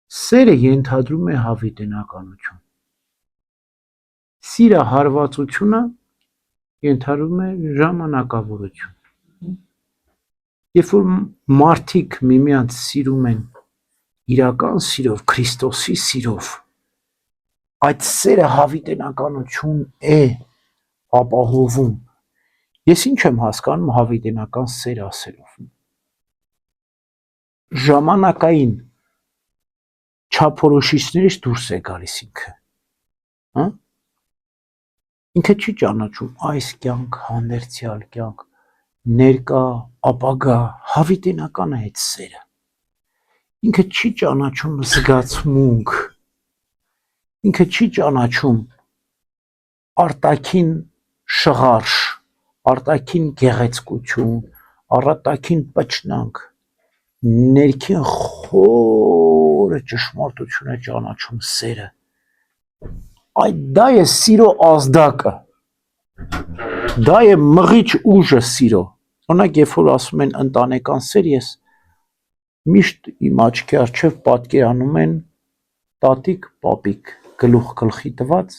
Սերը ենթադրում է հավիտենականություն։ Սիրահարվածությունը ենթադրում է ժամանակավորություն։ Երբ որ մարդիկ միմյանց սիրում են իրական սիրով, Քրիստոսի սիրով, այդ սերը հավիտենականություն է ապահովում։ Ես ինչ եմ հասկանում հավիտենական սեր ասելով։ Ժամանակային չափորոշիչներից դուրս է գալիս ինքը։ Ինքը չի ճանաչում այս կյանք, հանդերձյալ կյանք, ներկա, ապագա, հավիտենական է այդ սերը։ Ինքը չի ճանաչում զգացմունք, ինքը չի ճանաչում արտաքին շղարշ, արտաքին գեղեցկություն, արտաքին պճնանք, ներքին խորը ճշմարտություն է ճանաչում սերը։ Դա է սիրո ազդակը, դա է մղիչ ուժը սիրո։ Օրինակ, երբ որ ասում են ընտանեկան սեր, ես միշտ իմ աչքի առջև պատկերանում են տատիկ, պապիկ, գլուխ գլխի տված,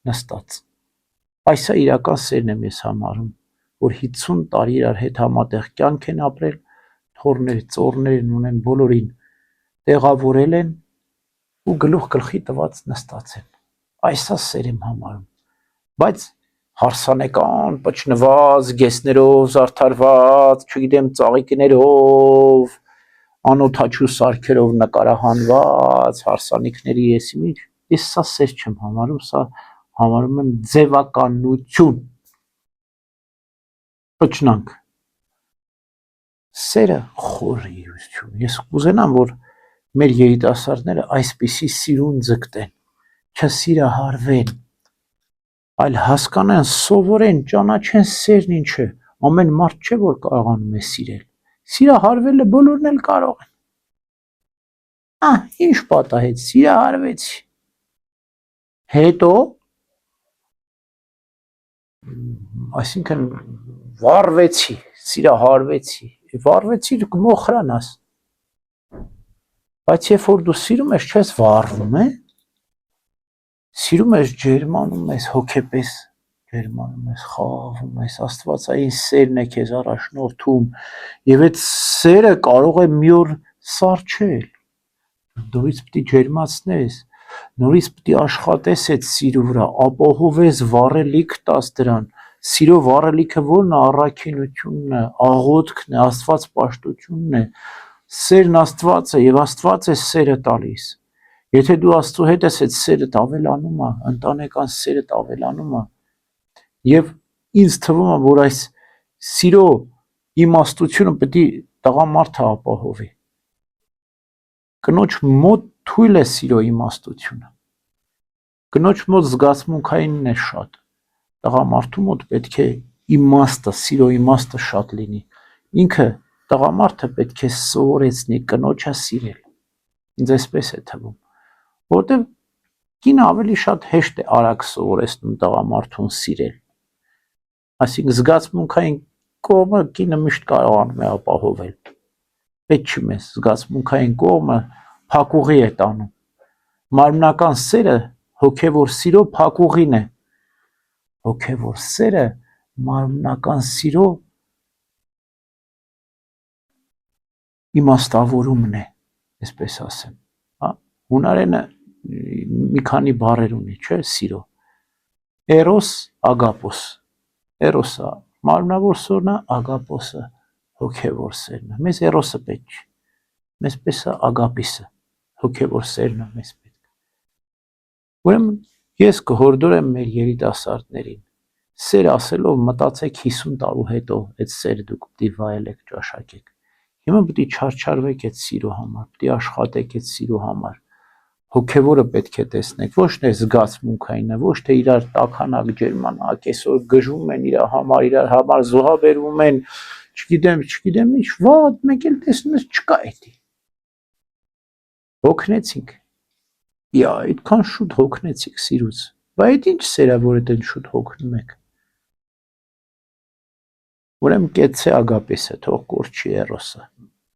նստած։ Այս է իրական սերն եմ ես համարում, որ 50 տարի իրար հետ համատեղ կյանք են ապրել, թոռներ, ծոռներ ունեն, բոլորին տեղավորել են ու գլուխ գլխի տված նստած են։ Այս է սեր եմ համարում։ Բայց հարսանեկան, պճնված, գեսներով զարդարված, չգիտեմ, ծաղիկներով, անօդաչու սարքերով նկարահանված, հարսանիքների ես սա սեր չեմ համարում, սա համարում եմ ձևականություն, պճնանք։ Սերը խորհրդություն։ Ես կուզենամ, որ մեր երիտասարդները այսպիսի սիրուն ձգտեն, չսիրահարվեն, այլ հասկանան, սովորեն, ճանաչեն սերն ինչ է։ Ամեն մարդ չէ, որ կարողանում է սիրել։ Սիրահարվելը բոլորն էլ կարող են։ Ինչ պատահեց, սիրահարվեցի։ Հետո, այսինքն վառվեցի, սիրահարվեցի, վառվեցի մոխրանաս։ Բայց երբ որ դու սիրում ես, չես վառվում, սիրում ես, ջերմանում ես, հոգեպես ջերմանում ես, խաղաղում ես, աստվածային սերն է քեզ առաջնորդում, եւ այդ սերը կարող է մի օր սառչել, նորից պիտի ջերմացնես, նորից պիտի աշխատես այդ սիրո վրա, ապահովես, վառելիք տաս դրան։ Սիրո վառելիքը ո՞րն է? Առաքինությունն է, աղոթքն է, աստվածպաշտությունն է։ Սերն Աստված է եւ Աստված է սերը տալիս։ Եթե դու Աստծո հետ ես, այդ սերդ ավելանում է, ընտանեկան սերդ ավելանում է։ Եվ ինձ թվում է, որ այս սիրո իմաստությունը պետք է տղամարդը ապահովի։ Կնոջ մոտ թույլ է սիրո իմաստությունը։ Կնոջ մոտ զգացմունքայինն է շատ։ Տղամարդու մոտ պետք է իմաստը, սիրո իմաստը շատ լինի։ Ինքը տղամարդը պետք է սովորեցնի կնոջը սիրել։ Ինձ այսպես է թվում, որտեղ կինը ավելի շատ հեշտ է արագ սովորեցնում տղամարդուն սիրել։ Այսինքն զգացմունքային կողմը կինը միշտ կարողանում է ապահովել։ Պետք չի մեզ զգացմունքային կողմը փակուղի է տանում։ Մարմնական սերը հոգևոր սիրո փակուղին է։ Հոգևոր սերը մարմնական սիրո իմաստավորումն է, այսպես ասեմ։ Հունարենը մի քանի բառեր ունի, չէ՞, սիրո։ Էրոս, ագապոս։ Էրոսը մարմնավոր սերն է, ագապոսը հոգևոր սերն է։ Մեզ էրոսը պետք չի։ Մեզ պես է ագապիսը, հոգևոր սերն է մեզ պետք։ Ուրեմն ես կհորդորեմ մեր երիտասարդներին, սեր ասելով մտածեք 50 տարու հետո այդ սերը դուք պիտի վայելեք, ճաշակեք։ Հիմա պիտի չարչարվեք այդ սիրո համար, պիտի աշխատեք այդ սիրո համար։ Հոգևորը պետք է տեսնեք, ոչ թե զգացմունքայինը, ոչ թե իրար տաքանակ ջերմանակ, այսօր գժվում են իրար համար զոհաբերվում են, չգիտեմ ինչ, վատ, մեկ էլ տեսնում ես չկա էդի։ Հոգնեցինք։ Այդքան շուտ հոգնեցիք սիրուց։ Բայց այդ ինչ սեր է, որ այդեն շուտ հոգնում եք։ Ուրեմն կեցցե ագապեսը, թող կորչի էրոսը։